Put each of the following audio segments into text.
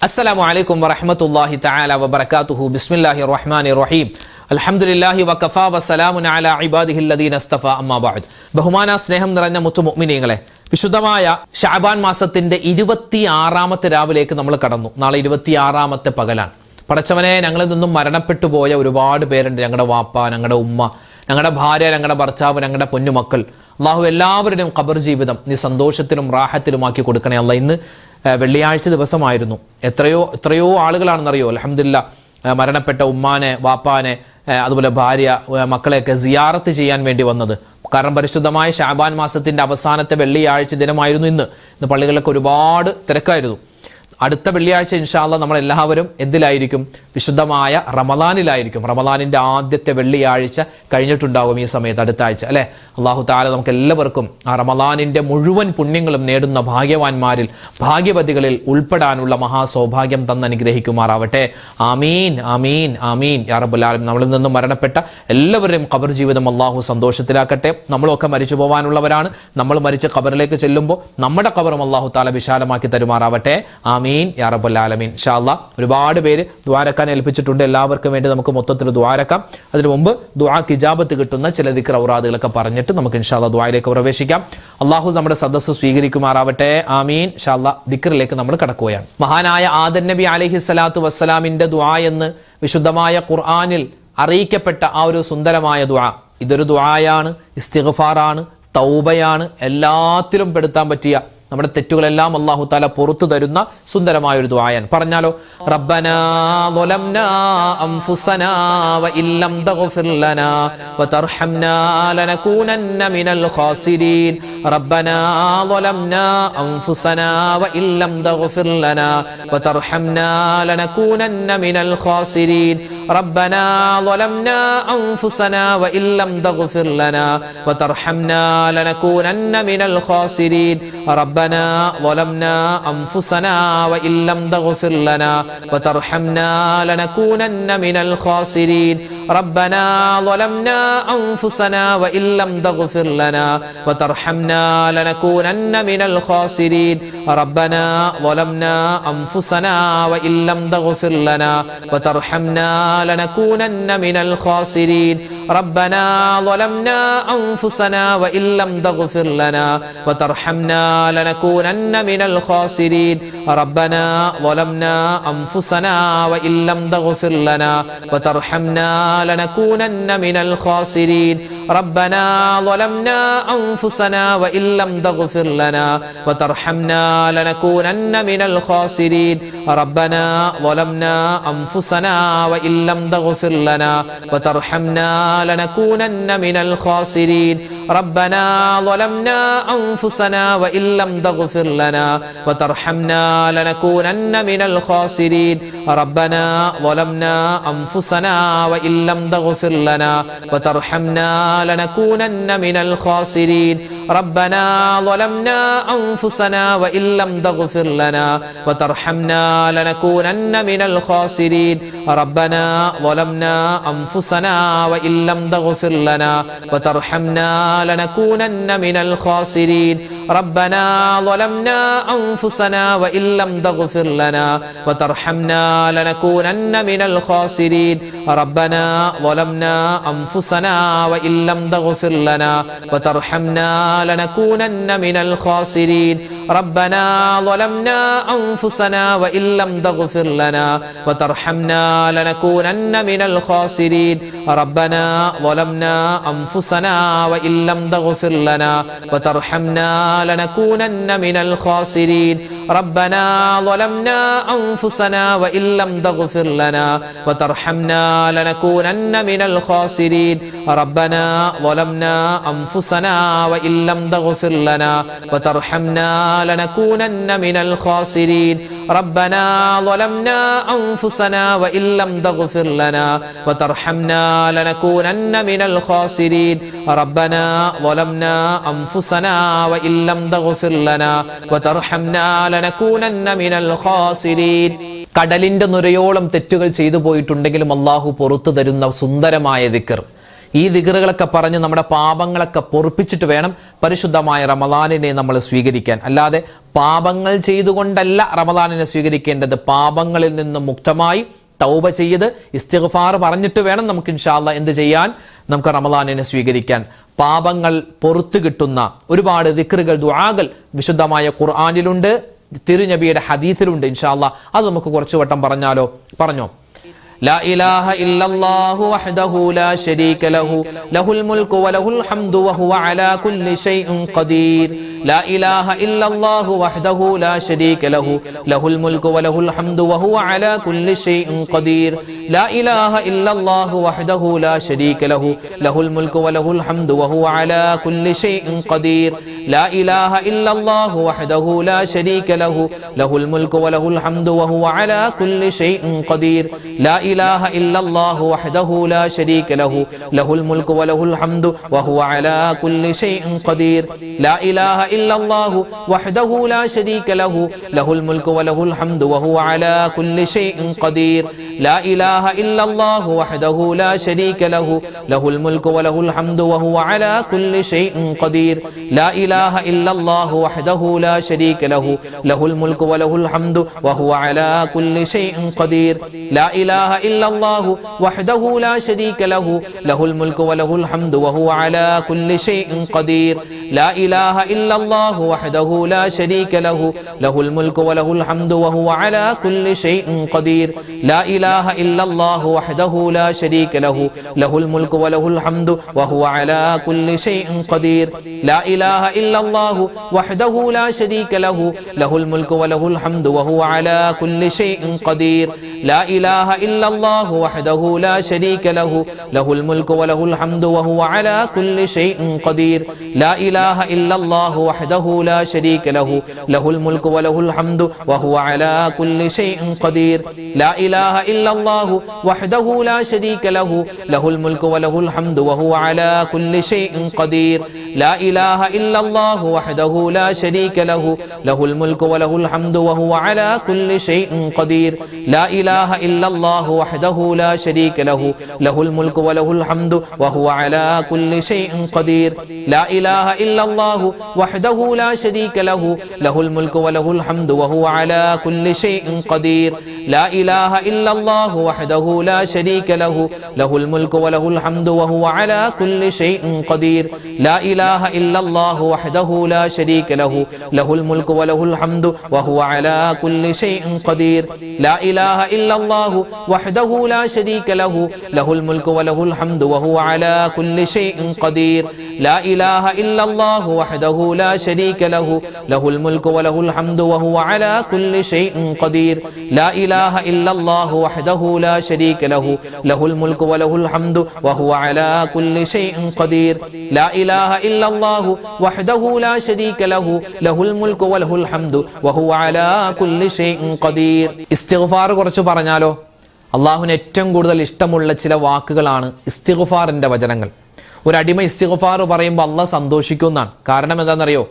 അസ്സലാമു അലൈക്കും വറഹ്മത്തുള്ളാഹി തആല വബറകാതുഹു. ബിസ്മില്ലാഹിർ റഹ്മാനിർ റഹീം. അൽഹംദുലില്ലാഹി വകഫാ വസ്സലാമുൻ അലാ ഇബാദിഹിൽ ലദീന ഇസ്തഫാ അമ്മാ ബഅദ്. ബഹുമാന സ്നേഹം നിറഞ്ഞ മുത്തുമുഅ്മിനീങ്ങളെ, വിശുദ്ധമായ ശഅബാൻ മാസത്തിന്റെ 26ാമത്തെ രാവിലേക്ക് നമ്മൾ കടന്നു. നാളെ 26ാമത്തെ പകലാണ്. പടച്ചവനെ, ഞങ്ങളിൽ നിന്നും മരണപ്പെട്ടു പോയ ഒരുപാട് പേരുണ്ട്. ഞങ്ങളുടെ വാപ്പ, ഞങ്ങളുടെ ഉമ്മ, ഞങ്ങളുടെ ഭാര്യ, ഞങ്ങളുടെ ഭർത്താവ്, ഞങ്ങളുടെ പൊന്നുമക്കൾ. അള്ളാഹു എല്ലാവരുടെയും ഖബർ ജീവിതം നീ സന്തോഷത്തിലും റാഹത്തിലുമാക്കി കൊടുക്കണേ അല്ലാ. ഇന്ന് വെള്ളിയാഴ്ച ദിവസമായിരുന്നു. എത്രയോ ആളുകളാണെന്നറിയോ അൽഹംദുലില്ലാഹ് മരണപ്പെട്ട ഉമ്മാനെ, വാപ്പാനെ, അതുപോലെ ഭാര്യ, മക്കളെയൊക്കെ സിയാറത്ത് ചെയ്യാൻ വേണ്ടി വന്നത്. കാരണം പരിശുദ്ധമായ ശഅബാൻ മാസത്തിന്റെ അവസാനത്തെ വെള്ളിയാഴ്ച ദിനമായിരുന്നു ഇന്ന് പള്ളികളിലൊക്കെ ഒരുപാട് തിരക്കായിരുന്നു. അടുത്ത വെള്ളിയാഴ്ച ഇൻഷാ അല്ലാഹ് നമ്മളെല്ലാവരും എന്തിലായിരിക്കും? വിശുദ്ധമായ റമളാനിലായിരിക്കും. റമളാനിന്റെ ആദ്യത്തെ വെള്ളിയാഴ്ച കഴിഞ്ഞിട്ടുണ്ടാകും ഈ സമയത്ത്, അടുത്ത ആഴ്ച അല്ലെ. അള്ളാഹു തആല നമുക്ക് എല്ലാവർക്കും ആ റമളാനിന്റെ മുഴുവൻ പുണ്യങ്ങളും നേടുന്ന ഭാഗ്യവാന്മാരിൽ, ഭാഗ്യവതികളിൽ ഉൾപ്പെടാനുള്ള മഹാസൗഭാഗ്യം തന്ന് അനുഗ്രഹിക്കുമാറാവട്ടെ. ആമീൻ ആമീൻ ആമീൻ യാ റബ്ബൽ ആലമീൻ. നമ്മളിൽ നിന്നും മരണപ്പെട്ട എല്ലാവരുടെയും ഖബർ ജീവിതം അള്ളാഹു സന്തോഷത്തിലാക്കട്ടെ. നമ്മളൊക്കെ മരിച്ചു പോകാനുള്ളവരാണ്. നമ്മൾ മരിച്ച ഖബറിലേക്ക് ചെല്ലുമ്പോൾ നമ്മുടെ ഖബറും അള്ളാഹു തആല വിശാലമാക്കി തരുമാറാവട്ടെ. ആമീൻ യാ റബ്ബൽ ആലമീൻ. ഇൻഷാ അല്ലാഹ് ഒരുപാട് പേര് ദുആരക്കാൻ ഏൽപ്പിച്ചിട്ടുണ്ട്. എല്ലാവർക്കും വേണ്ടി നമുക്ക് മൊത്തത്തിൽ ദുആരക്കാം. അതിനു മുമ്പ് ദുആക്ക് ഇജാബത്ത് കിട്ടുന്ന ചില ദിക്ർ ഔറാദുകളൊക്കെ പറഞ്ഞിട്ട് നമുക്ക് ഇൻഷാ അല്ലാഹ് ദുആയിലേക്ക് പ്രവേശിക്കാം. അള്ളാഹു നമ്മുടെ സദസ്സ് സ്വീകരിക്കുമാറാവട്ടെ. ആമീൻ. ഇൻഷാ അല്ലാഹ് ദിക്റിലേക്ക് നമ്മൾ കടക്കുകയാണ്. മഹാനായ ആദം നബി അലൈഹിസ്സലാത്തു വസ്സലാമിന്റെ ദുആ എന്ന് വിശുദ്ധമായ ഖുർആനിൽ അറിയിക്കപ്പെട്ട ആ ഒരു സുന്ദരമായ ദുആ, ഇതൊരു ദുആയാണ്, ഇസ്തിഗ്ഫാറാണ്, തൗബയാണ്. എല്ലാത്തിലും പെടുത്താൻ പറ്റിയ നമ്മുടെ തെറ്റുകളെല്ലാം അല്ലാഹു തആല പുറത്തു തരുന്ന സുന്ദരമായ ഒരു ദുആയാണ്. പറഞ്ഞാലോ, റബ്ബനാ ളലംനാ അൻഫുസനാ വഇല്ലം തഗ്ഫിർ ലനാ വതർഹംനാ ലനകൂനന്ന മിനൽ ഖാസിരീൻ. റബ്ബനാ ളലംനാ അൻഫുസനാ വഇല്ലം തഗ്ഫിർ ലനാ വതർഹംനാ ലനകൂനന്ന മിനൽ ഖാസിരീൻ. റബ്ബനാ ളലംനാ അൻഫുസനാ വഇല്ലം തഗ്ഫിർ ലനാ വതർഹംനാ ലനകൂനന്ന മിനൽ ഖാസിരീൻ. ربنا ظلمنا أنفسنا وإن لم تغفر لنا وترحمنا لنكونن من الخاسرين. ربنا ظلمنا أنفسنا وإن لم تغفر لنا وترحمنا لنكونن من الخاسرين. ربنا ظلمنا أنفسنا وإن لم تغفر لنا وترحمنا لنكونن من الخاسرين. ربنا ظلمنا أنفسنا وإن لم تغفر لنا وترحمنا لنكونن من الخاسرين. ربنا ظلمنا أنفسنا وإن لم تغفر لنا وترحمنا لنكونن من الخاسرين. ربنا ظلمنا أنفسنا وإن لم تغفر لنا وترحمنا لنكونن من الخاسرين. ربنا ظلمنا أنفسنا وإن لم تغفر لنا وترحمنا لنكونن من الخاسرين. ربنا ظلمنا أنفسنا وإن لم تغفر لنا وترحمنا لنكونن من الخاسرين. ربنا ظلمنا أنفسنا وإن لم تغفر لنا وترحمنا لنكونن من الخاسرين. ربنا ظلمنا أنفسنا وإن لم تغفر لنا وترحمنا لنكونن من الخاسرين. ربنا ظلمنا أنفسنا وإن لم تغفر لنا وترحمنا لنكونن من الخاسرين. ربنا ظلمنا أنفسنا وإن لم تغفر لنا وترحمنا لنكونن من الخاسرين. ربنا ظلمنا أنفسنا وإن لم تغفر لنا وترحمنا لنكونن من الخاسرين. ربنا ظلمنا أنفسنا وإن لم تغفر لنا وترحمنا لنكونن من الخاسرين. ربنا ظلمنا أنفسنا وإن لم تغفر لنا وترحمنا لنكونن من الخاسرين. ربنا ظلمنا أنفسنا وإن لم تغفر لنا وترحمنا لنكونن من الخاسرين. ربنا ظلمنا أنفسنا وإن لم تغفر لنا وترحمنا لنكونن من الخاسرين. ربنا ظلمنا أنفسنا وإن لم تغفر لنا وترحمنا لنكونن من الخاسرين. ربنا ظلمنا أنفسنا وإن لم تغفر لنا وترحمنا لنكونن من الخاسرين. കടലിന്റെ നുരയോളം തെറ്റുകൾ ചെയ്തു പോയിട്ടുണ്ടെങ്കിലും അള്ളാഹു പുറത്തു തരുന്ന സുന്ദരമായ ദിക്ർ, ഈ ദിക്റുകളൊക്കെ പറഞ്ഞ് നമ്മുടെ പാപങ്ങളൊക്കെ പൊറുപ്പിച്ചിട്ട് വേണം പരിശുദ്ധമായ റമദാനിനെ നമ്മൾ സ്വീകരിക്കാൻ. അല്ലാതെ പാപങ്ങൾ ചെയ്തുകൊണ്ടല്ല റമദാനിനെ സ്വീകരിക്കേണ്ടത്. പാപങ്ങളിൽ നിന്ന് മുക്തമായി തൗബ ചെയ്ത് ഇസ്തിഗ്ഫാർ പറഞ്ഞിട്ട് വേണം നമുക്ക് ഇൻഷാ അല്ലാഹ് എന്ത് ചെയ്യാൻ, നമുക്ക് റമദാനിനെ സ്വീകരിക്കാൻ. പാപങ്ങൾ പൊറുത്തു കിട്ടുന്ന ഒരുപാട് ദിക്റുകൾ, ദുആകൾ വിശുദ്ധമായ ഖുർആനിലുണ്ട്, തിരുനബിയുടെ ഹദീസിലുണ്ട്. ഇൻഷാ അല്ലാഹ് അത് നമുക്ക് കുറച്ചു വട്ടം പറഞ്ഞോ. لا إله إلا الله وحده لا شريك له له الملك وله الحمد وهو على كل شيء قدير. لا إله إلا الله وحده لا شريك له له الملك وله الحمد وهو على كل شيء قدير. لا إله إلا الله وحده لا شريك له له الملك وله الحمد وهو على كل شيء قدير. لا إله إلا الله وحده لا شريك له له الملك وله الحمد وهو على كل شيء قدير. لا إله إلا الله وحده لا شريك له له الملك وله الحمد وهو على كل شيء قدير. لا إله إلا الله وحده لا شريك له له الملك وله الحمد وهو على كل شيء قدير. لا إله إلا الله وحده لا شريك له له الملك وله الحمد وهو على كل شيء قدير. لا إله إلا الله وحده لا شريك له له الملك وله الحمد وهو على كل شيء قدير. لا إله إلا الله وحده لا شريك له له الملك وله الحمد وهو على كل شيء قدير. لا إله إلا الله وحده لا شريك له له الملك وله الحمد وهو على كل شيء قدير. لا إله إلا الله وحده لا شريك له له الملك وله الحمد وهو على كل شيء قدير. لا إله إلا الله وحده لا شريك له له الملك وله الحمد وهو على كل شيء قدير. لا إله إلا الله وحده لا شريك له له الملك وله الحمد وهو على كل شيء قدير. لا إله إلا الله وحده لا شريك له له الملك وله الحمد وهو على كل شيء قدير. لا إله إلا الله وحده لا شريك له له الملك وله الحمد وهو على كل شيء قدير. لا إله إلا الله وحده لا شريك له له الملك وله الحمد وهو على كل شيء قدير. لا إله إلا الله وحده لا شريك له له الملك وله الحمد وهو على كل شيء قدير. لا إله إلا الله وحده لا شريك له له الملك وله الحمد وهو على كل شيء قدير. لا إله إلا الله وحده لا شريك له له الملك وله الحمد وهو على كل شيء قدير. لا إله إلا الله وحده لا شريك له له الملك وله الحمد وهو على كل شيء قدير. لا إله إلا الله وحده لا شريك له له الملك وله الحمد وهو على كل شيء قدير. لا إله إلا الله وحده لا شريك له له الملك وله الحمد وهو على كل شيء قدير. لا إله إلا الله وحده لا شريك له له الملك وله الحمد وهو على كل شيء قدير. لا إله إلا الله وحده لا شريك له له الملك وله الحمد وهو على كل شيء قدير. ഇസ്തിഗ്ഫാർ കുറച്ച് പറഞ്ഞാലോ? അള്ളാഹുവിന് ഏറ്റവും കൂടുതൽ ഇഷ്ടമുള്ള ചില വാക്കുകളാണ് ഇസ്തിഗ്ഫാറിന്റെ വചനങ്ങൾ. ഒരു അടിമ ഇസ്തിഗ്ഫാർ പറയുമ്പോൾ അള്ളാഹ് സന്തോഷിക്കുന്നതാണ്. കാരണം എന്താണെന്നറിയോ?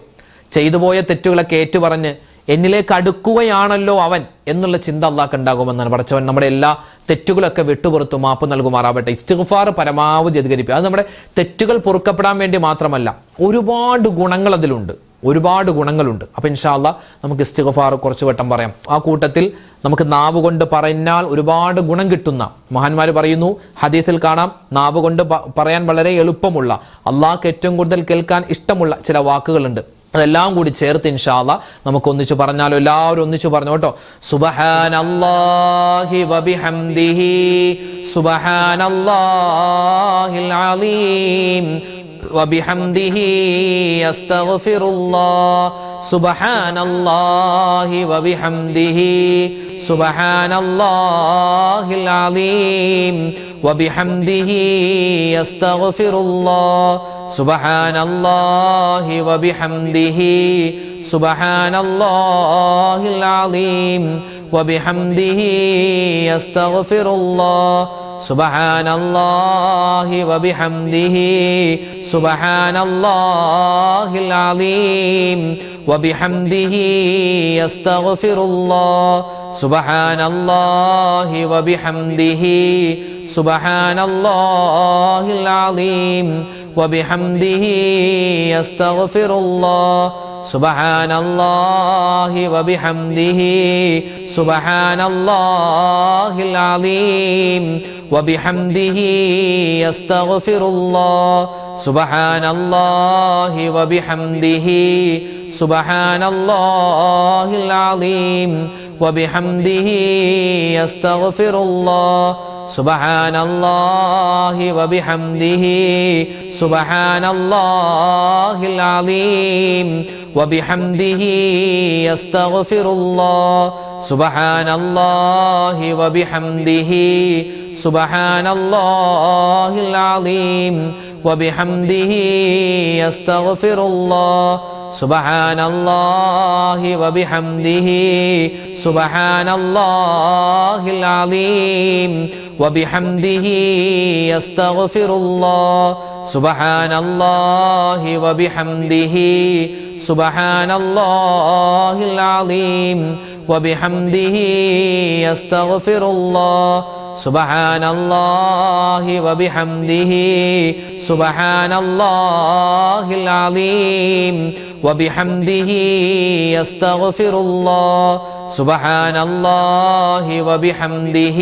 ചെയ്തു പോയ തെറ്റുകളൊക്കെ ഏറ്റുപറഞ്ഞ് എന്നിലേക്ക് അടുക്കുകയാണല്ലോ അവൻ എന്നുള്ള ചിന്ത അള്ളാഹ്ക്ക് ഉണ്ടാകുമെന്നാണ്. പടച്ചവൻ നമ്മുടെ എല്ലാ തെറ്റുകളൊക്കെ വിട്ടുപുറത്തു മാപ്പ് നൽകുമാറാവട്ടെ. ഇസ്തിഗ്ഫാർ പരമാവധി അധികരിപ്പിക്കുക. അത് നമ്മുടെ തെറ്റുകൾ പൊറുക്കപ്പെടാൻ വേണ്ടി മാത്രമല്ല, ഒരുപാട് ഗുണങ്ങൾ അതിലുണ്ട്, ഒരുപാട് ഗുണങ്ങളുണ്ട്. അപ്പം ഇൻഷാ അല്ലാഹ് നമുക്ക് ഇസ്തിഗ്ഫാർ കുറച്ച് വട്ടം പറയാം. ആ കൂട്ടത്തിൽ നമുക്ക് നാവ് കൊണ്ട് പറഞ്ഞാൽ ഒരുപാട് ഗുണം കിട്ടുന്ന മഹാന്മാർ പറയുന്നു, ഹദീസിൽ കാണാം, നാവ് കൊണ്ട് പറയാൻ വളരെ എളുപ്പമുള്ള, അള്ളാഹ്ക്ക് ഏറ്റവും കൂടുതൽ കേൾക്കാൻ ഇഷ്ടമുള്ള ചില വാക്കുകളുണ്ട്. അതെല്ലാം കൂടി ചേർത്ത് ഇൻഷാ അല്ലാഹ് നമുക്ക് ഒന്നിച്ചു പറഞ്ഞാലോ? എല്ലാവരും ഒന്നിച്ചു പറഞ്ഞു കേട്ടോ. സുബ്ഹാനല്ലാഹി വബിഹംദിഹി സുബ്ഹാനല്ലാഹിൽ അലീം വബിഹംദിഹി അസ്തഗ്ഫിറുല്ലാഹ് സുബ്ഹാനല്ലാഹി വബിഹംദിഹി സുബ്ഹാനല്ലാഹിൽ അലീം വബിഹംദിഹി അസ്തഗ്ഫിറുല്ലാഹ് സുബ്ഹാനല്ലാഹി വബിഹംദിഹി സുബ്ഹാനല്ലാഹിൽ അലീം وبحمده أستغفر الله سبحان الله وبحمده سبحان الله العظيم وبحمده أستغفر الله سبحان الله وبحمده سبحان الله العظيم وبحمده أستغفر الله سبحان الله وبحمده سبحان الله العظيم وبحمده أستغفر الله سبحان الله وبحمده سبحان الله العظيم وبحمده أستغفر الله سبحان الله وبحمده سبحان الله العظيم وبحمده أستغفر الله سبحان الله وبحمده سبحان الله العظيم وبحمده أستغفر الله سبحان الله وبحمده سبحان الله العظيم وبحمده أستغفر الله سبحان الله وبحمده سبحان الله العظيم وبحمده أستغفر الله سبحان الله وبحمده سبحان الله العظيم وبحمده أستغفر الله سبحان الله وبحمده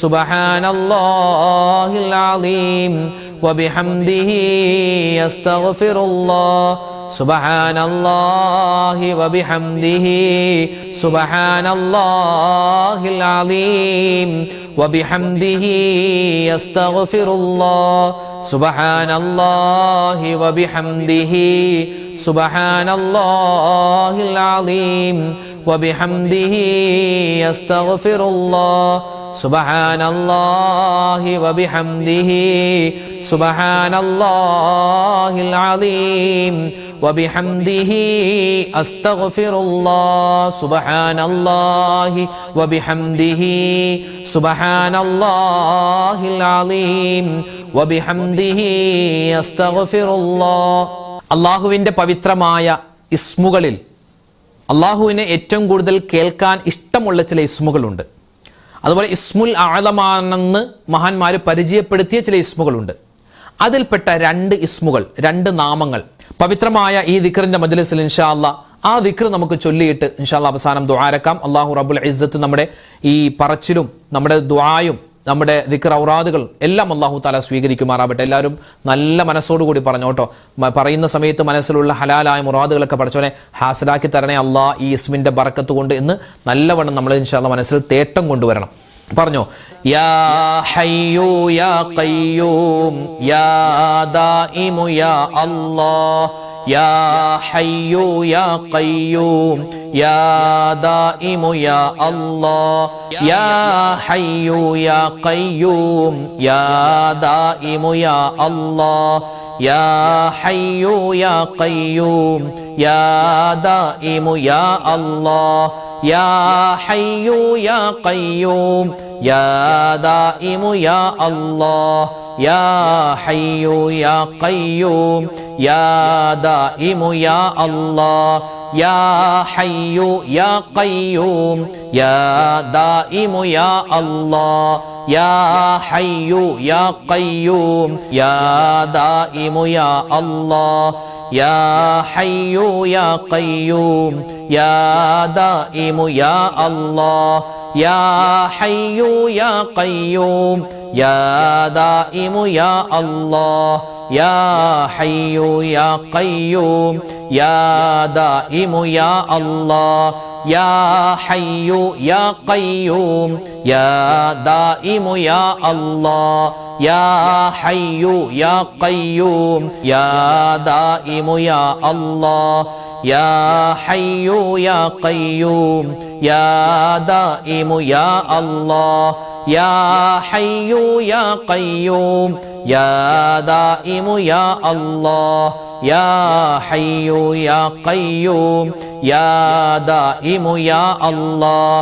سبحان الله العظيم وبحمده أستغفر الله سبحان الله وبحمده سبحان الله العظيم وبحمده أستغفر الله سبحان الله وبحمده سبحان الله العظيم وبحمده أستغفر الله سبحان الله وبحمده سبحان الله العظيم وبحمده أستغفر الله سبحان الله وبحمده سبحان الله العظيم وبحمده أستغفر الله. അള്ളാഹുവിൻ്റെ പവിത്രമായ ഇസ്മുകളിൽ അള്ളാഹുവിനെ ഏറ്റവും കൂടുതൽ കേൾക്കാൻ ഇഷ്ടമുള്ള ചില ഇസ്മുകളുണ്ട്. അതുപോലെ ഇസ്മുൽ അഅ്ലമാണെന്ന് മഹാന്മാർ പരിചയപ്പെടുത്തിയ ചില ഇസ്മുകളുണ്ട്. അതിൽപ്പെട്ട 2 ഇസ്മുകൾ, 2 നാമങ്ങൾ പവിത്രമായ ഈ ദിക്റിന്റെ മജ്ലിസിൽ ഇൻഷാ അല്ലാഹ് ആ ദിക്ർ നമുക്ക് ചൊല്ലിയിട്ട് ഇൻഷാ അല്ലാഹ് അവസാനം ദുആരക്കാം. അല്ലാഹു റബ്ബുൽ ഇസ്സത്ത് നമ്മുടെ ഈ പറച്ചിലും നമ്മുടെ ദുആയും നമ്മുടെ ദിക്ർ ഔറാദുകൾ എല്ലാം അല്ലാഹു തആല സ്വീകരിക്കുമാറാവട്ടെ. എല്ലാവരും നല്ല മനസ്സോടുകൂടി പറഞ്ഞോട്ടോ. പറയുന്ന സമയത്ത് മനസ്സിലുള്ള ഹലാലായ മുറാദുകളൊക്കെ പഠിച്ചവനെ ഹാസിലാക്കി തരണേ അല്ലാ ഈ ഇസ്മിന്റെ ബറക്കത്ത് കൊണ്ട് എന്ന് നല്ലവണ്ണം നമ്മൾ ഇൻഷാ അല്ലാഹ് മനസ്സിൽ തേട്ടം കൊണ്ടുവരണം. പറഞ്ഞോ, യാ ഹയ്യു യാ ഖയ്യൂം യാ ദായിമു യാ അല്ലാഹ് യാ ഹയ്യു യാ ഖയ്യൂം യാ ദായിമു യാ അല്ലാഹ് യാ ഹയ്യു യാ ഖയ്യൂം യാ ദായിമു യാ അല്ലാഹ് യാ ഹയ്യു യാ ഖയ്യൂം യാ ദായിമു യാ അല്ലാഹ് യാ ഹയ്യു യാ ഖയ്യൂം യാ ദായിമു യാ അല്ലാഹ് യാ ഹയ്യു യാ ഖയ്യൂം യാ ദായിമു യാ അല്ലാഹ് യാ ഹയ്യു യാ ഖയ്യൂം യാ ദായിമു യാ അല്ലാഹ് യാ ഹയ്യു യാ ഖയ്യൂം യാ ദായിമു യാ അല്ലാഹ് യാ ഹയ്യു യാ ഖയ്യൂം യാ ദായിമു യാ അല്ലാഹ് യാ ഹയ്യു യാ ഖയ്യൂം യാ ദായിമു യാ അല്ലാഹ് യാ ഹയ്യു യാ ഖയ്യൂം യാ ദായിമു യാ അല്ലാഹ് യാ ഹയ്യു യാ ഖയ്യൂം യാ ദായിമു യാ അല്ലാഹ് യാ ഹയ്യു യാ ഖയ്യൂം യാ ദായിമു യാ അല്ലാഹ് യാ ഹയ്യു യാ ഖയ്യൂം യാ ദായിമു യാ അല്ലാഹ് യാ ഹയ്യു യാ ഖയ്യൂം യാ ദായിമു യാ അല്ലാഹ് യാ ഹയ്യു യാ ഖയ്യൂം യാ ദായിമു യാ അല്ലാഹ്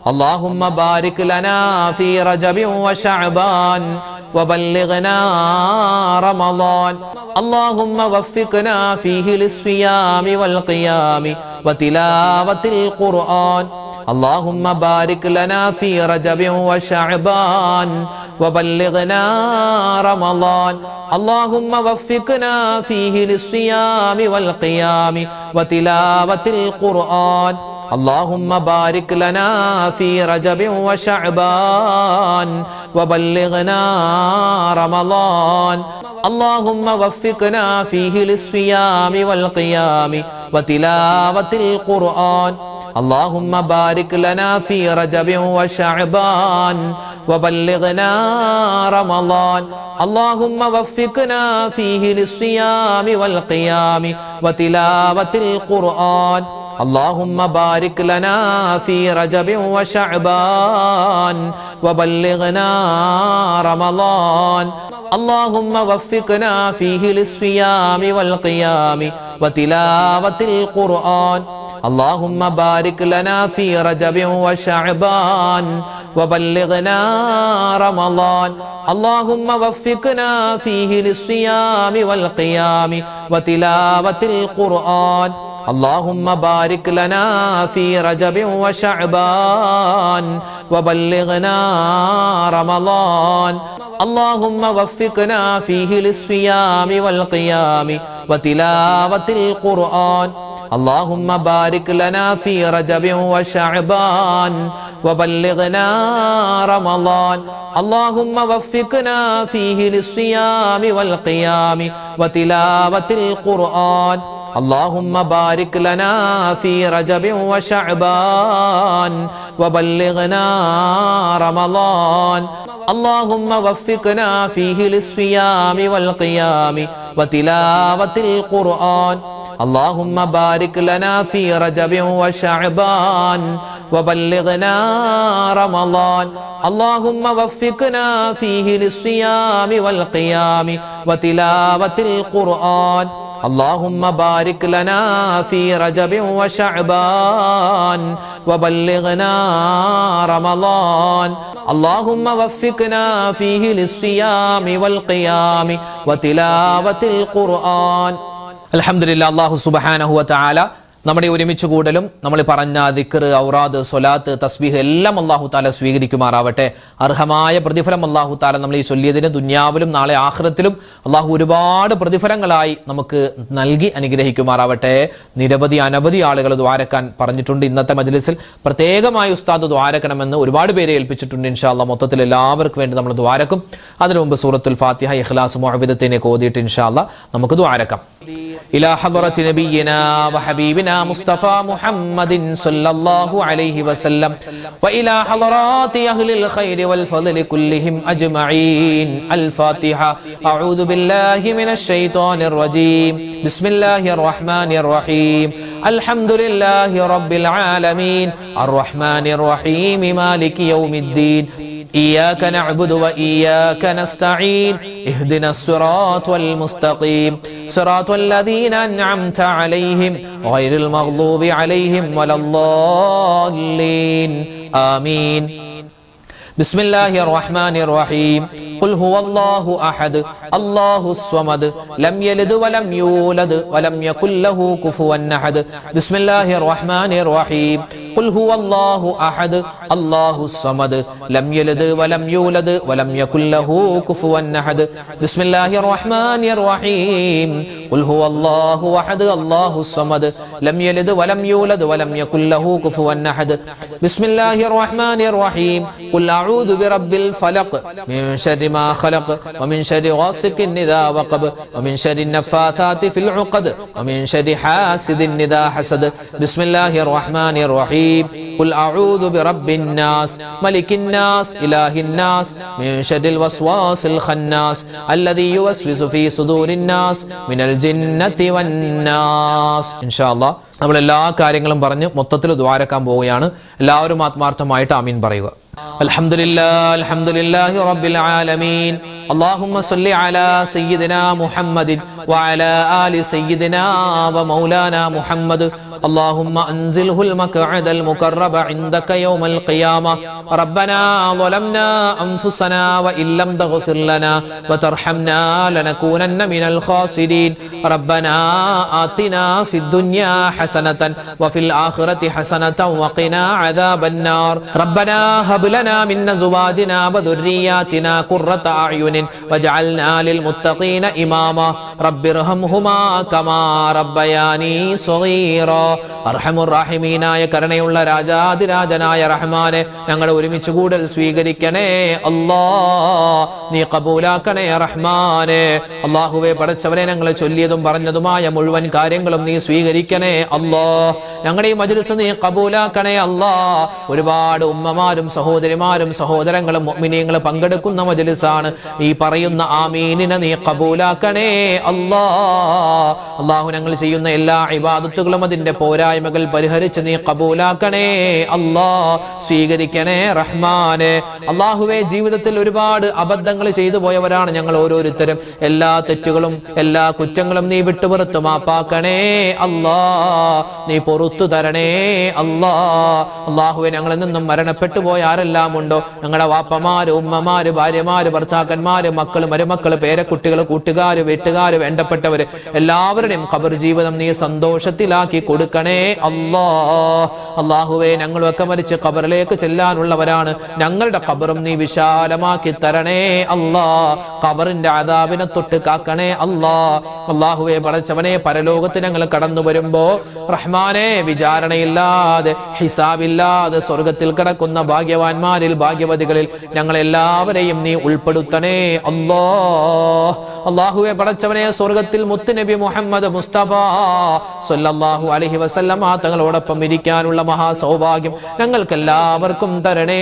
اللهم بارك لنا في رجب وشعبان وبلغنا رمضان اللهم وفقنا فيه للصيام والقيام وتلاوة القرآن اللهم بارك لنا في رجب وشعبان وبلغنا رمضان اللهم وفقنا فيه للصيام والقيام وتلاوة القرآن اللهم بارك لنا في رجب وشعبان وبلغنا رمضان اللهم وفقنا فيه للصيام والقيام وتلاوة القرآن اللهم بارك لنا في رجب وشعبان وبلغنا رمضان اللهم وفقنا فيه للصيام والقيام وتلاوة القرآن اللهم بارك لنا في رجب وشعبان وبلغنا رمضان اللهم وفقنا فيه للصيام والقيام وتلاوة القرآن اللهم بارك لنا في رجب وشعبان وبلغنا رمضان اللهم وفقنا فيه للصيام والقيام وتلاوة القرآن اللهم بارك لنا في رجب وشعبان وبلغنا رمضان اللهم وفقنا فيه للصيام والقيام وتلاوة القرآن اللهم بارك لنا في رجب وشعبان وبلغنا رمضان اللهم وفقنا فيه للصيام والقيام وتلاوة القرآن اللهم بارك لنا في رجب وشعبان وبلغنا رمضان اللهم وفقنا فيه للصيام والقيام وتلاوة القرآن اللهم بارك لنا في رجب وشعبان وبلغنا رمضان اللهم وفقنا فيه للصيام والقيام وتلاوة القرآن اللهم بارك لنا في رجب وشعبان وبلغنا رمضان اللهم وفقنا فيه للصيام والقيام وتلاوة القرآن അൽഹംദുലില്ലാ. അല്ലാഹു സുബ്ഹാനഹു വ തആല നമ്മുടെ ഒരുമിച്ച് കൂടലും നമ്മൾ പറഞ്ഞ ദിക്ർ, ഔറാദ്, സ്വലാത്ത്, തസ്ബീഹ് എല്ലാം അല്ലാഹു തആല സ്വീകരിക്കുമാറാവട്ടെ. അർഹമായ പ്രതിഫലം അല്ലാഹു തആല നമ്മൾ ഈ ചൊല്ലിയതിന് ദുനിയാവിലും നാളെ ആഖിറത്തിലും അല്ലാഹു ഒരുപാട് പ്രതിഫലങ്ങളായി നമുക്ക് നൽകി അനുഗ്രഹിക്കുമാറാവട്ടെ. നിരവധി അനവധി ആളുകൾ ദുആരക്കാൻ പറഞ്ഞിട്ടുണ്ട്. ഇന്നത്തെ മജ്ലിസിൽ പ്രത്യേകമായി ഉസ്താദ് ദുആരക്കണമെന്ന് ഒരുപാട് പേരെ ഏൽപ്പിച്ചിട്ടുണ്ട്. ഇൻഷാ അല്ലാഹ് മൊത്തത്തിൽ എല്ലാവർക്കും വേണ്ടി നമ്മൾ ദുആരക്കും. അതിനു മുമ്പ് സൂറത്തുൽ ഫാത്തിഹ, ഇഖ്ലാസ്, മുഅവ്വിദത്തിനെ ഓതിയിട്ട് ഇൻഷാ അല്ലാഹ് നമുക്ക് ദുആരക്കാം. إلى حضرة نبينا وحبيبنا مصطفى محمد صلى الله عليه وسلم وإلى حضرات أهل الخير والفضل كلهم أجمعين. الفاتحة. أعوذ بالله من الشيطان الرجيم. بسم الله الرحمن الرحيم. الحمد لله رب العالمين الرحمن الرحيم مالك يوم الدين إياك نعبد وإياك نستعين اهدنا الصراط المستقيم صراط الذين أنعمت عليهم غير المغضوب عليهم ولا الضالين آمين. بسم الله الرحمن الرحيم. قل هو الله أحد الله الصمد لم يلد ولم يولد ولم يكن له كفوا أحد. بسم الله الرحمن الرحيم. قل هو الله أحد الله الصمد لم يلد ولم يولد ولم يكن له كفوا أحد. بسم الله الرحمن الرحيم. قل هو الله أحد الله الصمد لم يلد ولم يولد ولم يكن له كفوا أحد. بسم الله الرحمن الرحيم. قل أعوذ برب الفلق من شر ما خلق ومن شر غاسق إذا وقب ومن شر النفاثات في العقد ومن شر حاسد إذا حسد. بسم الله الرحمن الرحيم. قل أعوذ برب الناس ملك الناس إله الناس من شر الوسواس الخناس الذي يوسوس في صدور الناس من الجنة والناس. إن شاء الله നമ്മൾ എല്ലാ കാര്യങ്ങളും പറഞ്ഞ് മൊത്തത്തിൽ ദുആരക്കാൻ പോവുകയാണ്. എല്ലാവരും ആത്മാർത്ഥമായിട്ട് ആമീൻ പറയുക. അൽഹംദുലില്ലാഹി റബ്ബിൽ ആലമീൻ اللهم صل على سيدنا محمد وعلى آل سيدنا ومولانا محمد اللهم أنزله المقعد المقرب عندك يوم القيامة ربنا ظلمنا أنفسنا وإن لم تغفر لنا وترحمنا لنكونن من الخاسرين ربنا آتنا في الدنيا حسنة وفي الآخرة حسنة وقنا عذاب النار ربنا هب لنا من أزواجنا وذرياتنا قرة أعين واجعلنا للمتقين إماما رب ارحمهما كما ربياني صغيرا അർഹമുർ റഹീമീനായ കരുണയുള്ള രാജാതിരാജനായ റഹ്മാനെ ഞങ്ങളെ ഒരുമിച്ച് കൂടൽ സ്വീകരിക്കണേ അല്ലാഹ് നീ കബൂലാക്കണേ റഹ്മാനെ അല്ലാഹുവേ പടച്ചവനെ ഞങ്ങളെ ചൊല്ലിയതും പറഞ്ഞതുമായ മുഴുവൻ കാര്യങ്ങളും നീ സ്വീകരിക്കണേ അല്ലാഹ് ഞങ്ങളുടെ ഈ മജ്ലിസ് നീ കബൂലാക്കണേ അല്ലാഹ് ഒരുപാട് ഉമ്മമാരും സഹോദരിമാരും സഹോദരങ്ങളും മുഅ്മിനീങ്ങളും പങ്കെടുക്കുന്ന മജ്ലിസാണ് ഈ പറയുന്ന ആമീനിനെ നീ കബൂലാക്കണേ അല്ലാഹ് അല്ലാഹു ഞങ്ങൾ ചെയ്യുന്ന എല്ലാ ഇബാദത്തുകളും അതിന്റെ പോരായ്മകൾ പരിഹരിച്ച് നീ കബൂലാക്കണേ അല്ലാഹ് സ്വീകരിക്കണേ റഹ്മാനെ അല്ലാഹുവേ ജീവിതത്തിൽ ഒരുപാട് അബദ്ധങ്ങൾ ചെയ്തു പോയവരാണ് ഞങ്ങൾ ഓരോരുത്തരും എല്ലാ തെറ്റുകളും എല്ലാ കുറ്റങ്ങളും നീ വിട്ടുപുറത്ത് മാപ്പാക്കണേ അല്ലാഹ് നീ പുറത്തു തരണേ അല്ലാഹ് അല്ലാഹുവേ ഞങ്ങളിൽ നിന്നും മരണപ്പെട്ടു പോയ ആരെല്ലാം ഉണ്ടോ ഞങ്ങളുടെ വാപ്പമാര് ഉമ്മമാര് ഭാര്യമാര് ഭർത്താക്കന്മാര് മക്കള് മരുമക്കള് പേരക്കുട്ടികൾ കൂട്ടുകാര് വീട്ടുകാര് വേണ്ടപ്പെട്ടവര് എല്ലാവരുടെയും ഖബർ ജീവിതം നീ സന്തോഷത്തിലാക്കി കൊടുക്കണേ അല്ലാഹ് അല്ലാഹുവേ ഞങ്ങളൊക്കെ മരിച്ച് ഖബറിലേക്ക് ചെല്ലാനുള്ളവരാണ് ഞങ്ങളുടെ ഖബറും നീ വിശാലമാക്കി തരണേ അല്ലാഹ് ഖബറിന്റെ അദാബിനെ തൊട്ട് കാക്കണേ അല്ലാഹ് അല്ലാഹുവേ പടച്ചവനെ പരലോകത്ത് ഞങ്ങൾ കടന്നു വരുമ്പോ റഹ്മാനെ വിചാരണയില്ലാതെ ഹിസാബില്ലാതെ സ്വർഗത്തിൽ കിടക്കുന്ന ഭാഗ്യവാന്മാരിൽ ഭാഗ്യവതികളിൽ ഞങ്ങളെല്ലാവരെയും നീ ഉൾപ്പെടുത്തണേ അല്ലാഹ് അല്ലാഹുവേ പടച്ചവനെ സ്വർഗത്തിൽ മുത്തുനബി മുഹമ്മദ് മുസ്തഫ സല്ലല്ലാഹു അലൈഹി വസല്ലം തങ്ങളോടൊപ്പം ഇരിക്കാനുള്ള മഹാസൗഭാഗ്യം ഞങ്ങൾക്ക് എല്ലാവർക്കും തരണേ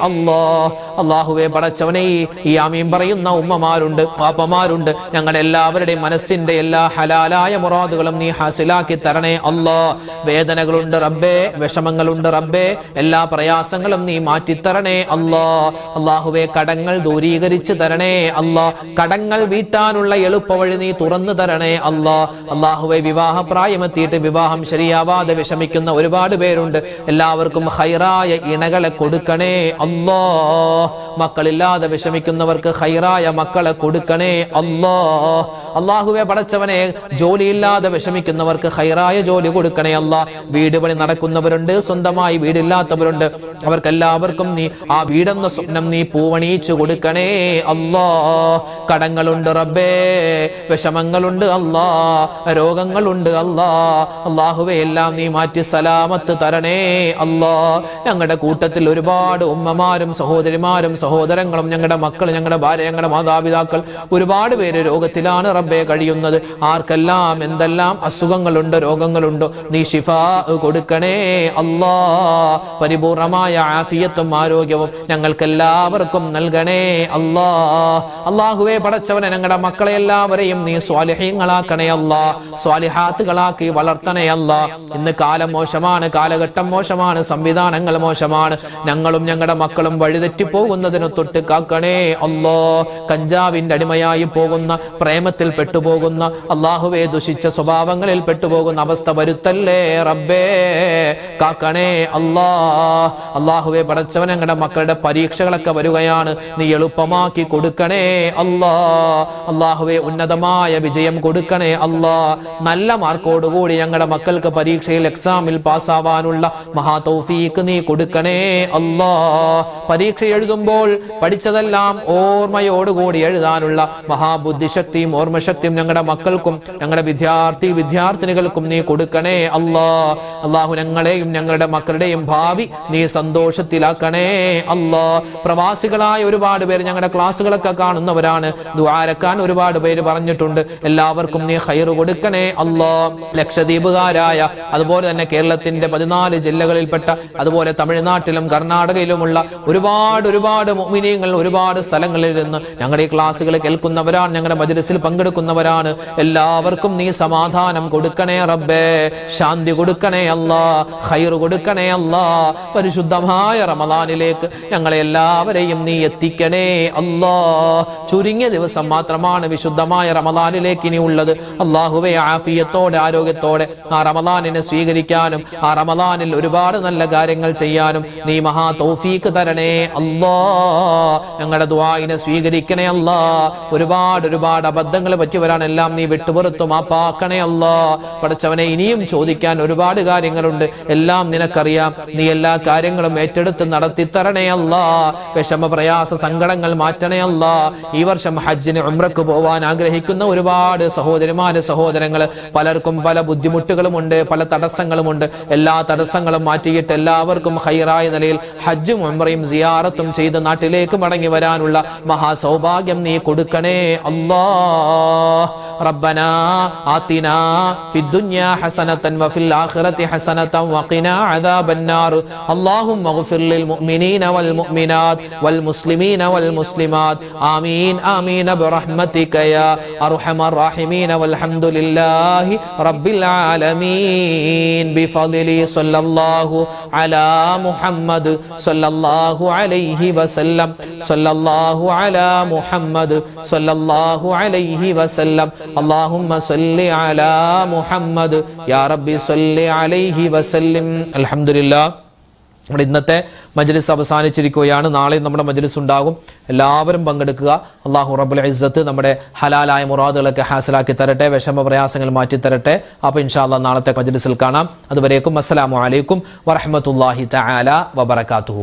അല്ലാഹ് അല്ലാഹുവേ പടച്ചവനെ ഈ ആമീൻ പറയുന്ന ഉമ്മമാരുണ്ട് പാപ്പമാരുണ്ട് ഞങ്ങളുടെ എല്ലാവരുടെയും മനസ്സിന്റെ എല്ലാ ഹലാലായ മുറാദുകളും നീ ഹാസിലാക്കി തരണേ അല്ലാഹ് വേദനകളുണ്ട് റബ്ബേ വിഷമങ്ങളുണ്ട് റബ്ബേ എല്ലാ പ്രയാസങ്ങളും നീ മാറ്റിത്തരണേ അല്ലാഹ് അല്ലാഹുവേ കടങ്ങൾ ദൂരീകരിച്ച് തരണേ അല്ലാഹ് കടങ്ങൾ വീട്ടാനുള്ള എളുപ്പവഴി നീ തുറന്നു തരണേ അല്ലാഹ് അല്ലാഹുവേ വിവാഹപ്രായമെത്തിയിട്ട് വിവാഹം ശരിയാവാതെ വിഷമിക്കുന്ന ഒരുപാട് പേരുണ്ട് എല്ലാവർക്കും ഖൈറായ ഇണകളെ കൊടുക്കണേ അല്ലാഹ് മക്കളില്ലാതെ വിഷമിക്കുന്നവർക്ക് ഖൈറായ മക്കളെ കൊടുക്കണേ അല്ലാഹ് അല്ലാഹുവേ പടച്ചവനെ ജോലിയില്ലാതെ വിഷമിക്കുന്നവർക്ക് ഖൈറായ ജോലി കൊടുക്കണേ അല്ലാഹ് വീട് പണി നടക്കുന്നവരുണ്ട് സ്വന്തമായി വീടില്ലാത്തവരുണ്ട് അവർക്കെല്ലാവർക്കും നീ ആ വീടെന്ന സ്വപ്നം നീ പൂവണിയിച്ചു കൊടുക്കണേ അല്ലാഹ് കടങ്ങളുണ്ട് റബ്ബേ വിഷമങ്ങളുണ്ട് അല്ലാഹ് രോഗങ്ങളുണ്ട് അല്ലാഹ് അല്ലാഹുവേ എല്ലാം നീ മാറ്റി സലാമത്ത് തരണേ അല്ലാഹ് ഞങ്ങളുടെ കൂട്ടത്തിൽ ഒരുപാട് ഉമ്മമാരും സഹോദരിമാരും സഹോദരങ്ങളും ഞങ്ങളുടെ മക്കൾ ഞങ്ങളുടെ ഭാര്യ ഞങ്ങളുടെ മാതാപിതാക്കൾ ഒരുപാട് പേര് രോഗത്തിലാണ് റബ്ബേ കഴിയുന്നത് ആർക്കെല്ലാം എന്തെല്ലാം അസുഖങ്ങളുണ്ട് രോഗങ്ങളുണ്ടോ നീ ശിഫാ കൊടുക്കണേ അല്ലാഹ് പരിപൂർണമായ ആഫിയത്തും ആരോഗ്യവും ഞങ്ങൾക്കെല്ലാവർക്കും നൽകണേ അല്ലാഹ് അല്ലാഹുവേ പടച്ചവനെ ഞങ്ങളുടെ മക്കളെ എല്ലാവരെയും നീ സ്വാലിഹീങ്ങളാക്കണേ അല്ലാഹ് സ്വാലിഹാത്തുകളാക്കി വളർത്തണേ അല്ലാഹ് ഇന്ന് കാലം മോശമാണ് കാലഘട്ടം മോശമാണ് സംവിധാനങ്ങൾ മോശമാണ് ഞങ്ങളും ഞങ്ങളുടെ മക്കളും വഴിതെറ്റി പോകുന്നതിന് തൊട്ട് കാക്കണേ അല്ലാഹ് കഞ്ചാവിന്റെ അടിമയായി പോകുന്ന പ്രേമത്തിൽ പെട്ടുപോകുന്ന അല്ലാഹുവേ ദുഷിച്ച സ്വഭാവങ്ങളിൽ പെട്ടുപോകുന്ന അവസ്ഥ വരുത്തല്ലേ റബ്ബേ കാക്കണേ അല്ലാഹ് അല്ലാഹുവേ പടച്ചവൻ ഞങ്ങളുടെ മക്കളുടെ പരീക്ഷകളൊക്കെ വരികയാണ് നീ എളുപ്പമാക്കി കൊടുക്കണേ അല്ലാഹ് അല്ലാഹുവേ ഉന്നതമായ വിജയം കൊടുക്കണേ അല്ലാഹ് നല്ല മാർക്കോടുകൂടി ഞങ്ങളുടെ മക്കൾക്ക് പരീക്ഷയിൽ എക്സാമിൽ പാസ്സാവാനുള്ള മഹാ തൗഫീഖ് നീ കൊടുക്കണേ അല്ലാഹ് പരീക്ഷ എഴുതുമ്പോൾ പഠിച്ചതെല്ലാം ഓർമ്മയോടുകൂടി എഴുതാനുള്ള മഹാബുദ്ധിശക്തിയും ഓർമ്മശക്തിയും ഞങ്ങളുടെ മക്കൾക്കും ഞങ്ങളുടെ വിദ്യാർത്ഥിനികൾക്കും നീ കൊടുക്കണേ അല്ലാഹ് അല്ലാഹു ഞങ്ങളെയും ഞങ്ങളുടെ മക്കളുടെയും ഭാവി നീ സന്തോഷത്തിലാക്കണേ അല്ലാഹ് പ്രവാസികളായ ഒരുപാട് പേര് ഞങ്ങളുടെ ക്ലാസ്സുകളൊക്കെ കാണുന്നവരാണ് ദുആരക്കാൻ ഒരുപാട് പേര് പറഞ്ഞിട്ടുണ്ട് പറഞ്ഞിട്ടുണ്ട്. എല്ലാവർക്കും നീ ഖൈർ കൊടുക്കണേ അല്ലാ. ലക്ഷദ്വീപുകാരായ അതുപോലെ തന്നെ കേരളത്തിന്റെ 14 ജില്ലകളിൽപ്പെട്ട അതുപോലെ തമിഴ്നാട്ടിലും കർണാടകയിലുമുള്ള ഒരുപാട് മുഅ്മിനീങ്ങൾ ഒരുപാട് സ്ഥലങ്ങളിൽ നിന്ന് ഞങ്ങളുടെ ഈ ക്ലാസ്സുകൾ കേൾക്കുന്നവരാണ്, ഞങ്ങളുടെ മജ്‌ലിസിൽ പങ്കെടുക്കുന്നവരാണ്. എല്ലാവർക്കും നീ സമാധാനം കൊടുക്കണേ റബ്ബേ, ശാന്തി കൊടുക്കണേ അല്ലാ, ഖൈർ കൊടുക്കണേ അല്ലാ. പരിശുദ്ധമായ റമദാനിലേക്ക് ഞങ്ങളെ എല്ലാവരെയും നീ എത്തിക്കണേ അല്ലാ. ചുരുങ്ങിയ ദിവസം മാത്രമാണ് വിശുദ്ധമായ റമദാനിലേക്ക് ഇനി ഉള്ളത്. അല്ലാഹുവേ, ആഫിയത്തോടെ ആരോഗ്യത്തോടെ ആ റമദാനിനെ സ്വീകരിക്കാനും ആ റമദാനിൽ ഒരുപാട് നല്ല കാര്യങ്ങൾ ചെയ്യാനും നീ മഹാ തൗഫീഖ് തരണേ അല്ലാ. ഞങ്ങളുടെ ദുആഇനെ സ്വീകരിക്കണേ അല്ലാ. ഒരുപാട് അബദ്ധങ്ങൾ പറ്റിയവരാണ്, എല്ലാം നീ വിട്ടുപുറത്തു മാപ്പാക്കണേ അല്ലാ. പടച്ചവനെ, ഇനിയും ചോദിക്കാൻ ഒരുപാട് കാര്യങ്ങളുണ്ട്, എല്ലാം നിനക്കറിയാം. നീ എല്ലാ കാര്യങ്ങളും ഏറ്റെടുത്ത് നടത്തി തരണേ അല്ലാ. വിഷമ പ്രയാസ സങ്കടങ്ങൾ മാറ്റണേ അല്ലാ. ഈ വർഷം ഹജ്ജിന് ഉംറക്ക് പോവാൻ ആഗ്രഹിക്കുന്ന ഒരുപാട് സഹോദരങ്ങൾ പലർക്കും പല ബുദ്ധിമുട്ടുകളുമുണ്ട്, പല തടസ്സങ്ങളുമുണ്ട്. എല്ലാ തടസ്സങ്ങളും മാറ്റിയിട്ട് എല്ലാവർക്കും ഖൈറായ നിലയിൽ ഹജ്ജും ഉംറയും സിയാറത്തും ചെയ്ത് നാട്ടിലേക്ക് മടങ്ങി വരാനുള്ള മഹാസൗഭാഗ്യം നീ കൊടുക്കണേ അല്ലാ. റബ്ബനാ ആതിനാ ഫിദ്ദുനിയാ ഹസനതൻ വഫിൽ ആഖിറതി ഹസനതൻ വഖിനാ അദാബന്നാർ. അല്ലാഹുമ്മഗ്ഫിർ ലിൽ മുഅ്മിനീന വൽ മുഅ്മിനാത്ത് വൽ മുസ്ലിമീന വൽ മുസ്ലിമാത്ത്. ആമീൻ ആമീൻ ബിറഹ്മതിക യാ അർഹമർ റഹീമീൻ. വൽഹംദുലില്ലാഹി റബ്ബിൽ ആലമീൻ. ബിഫദ്ലി സല്ലല്ലാഹു അലാ മുഹമ്മദ് സല്ലല്ലാഹു അലൈഹി വസല്ലം. സല്ലല്ലാഹു അലാ മുഹമ്മദ് സല്ലല്ലാഹു അലൈഹി വസല്ലം. അല്ലാഹുമ്മ സല്ലി അലാ മുഹമ്മദ് യാ റബ്ബി സല്ലി അലൈഹി വസല്ലം. അൽഹംദുലില്ലാഹ്, നമ്മുടെ ഇന്നത്തെ മജ്‌ലിസ് അവസാനിച്ചിരിക്കുകയാണ്. നാളെ നമ്മുടെ മജ്‌ലിസ് ഉണ്ടാകും. എല്ലാവരും പങ്കെടുക്കുക. അല്ലാഹു റബ്ബുൽ ഇസ്സത്ത് നമ്മുടെ ഹലാലായ മുറാദുകളൊക്കെ ഹാസിലാക്കി തരട്ടെ, വിഷമ പ്രയാസങ്ങൾ മാറ്റി തരട്ടെ. അപ്പോൾ ഇൻഷാ അല്ലാഹ് നാളത്തെ മജ്‌ലിസിൽ കാണാം. അതുവരേക്കും അസ്സലാമു അലൈക്കും വറഹ്മത്തുള്ളാഹി തആല വബറകാതുഹു.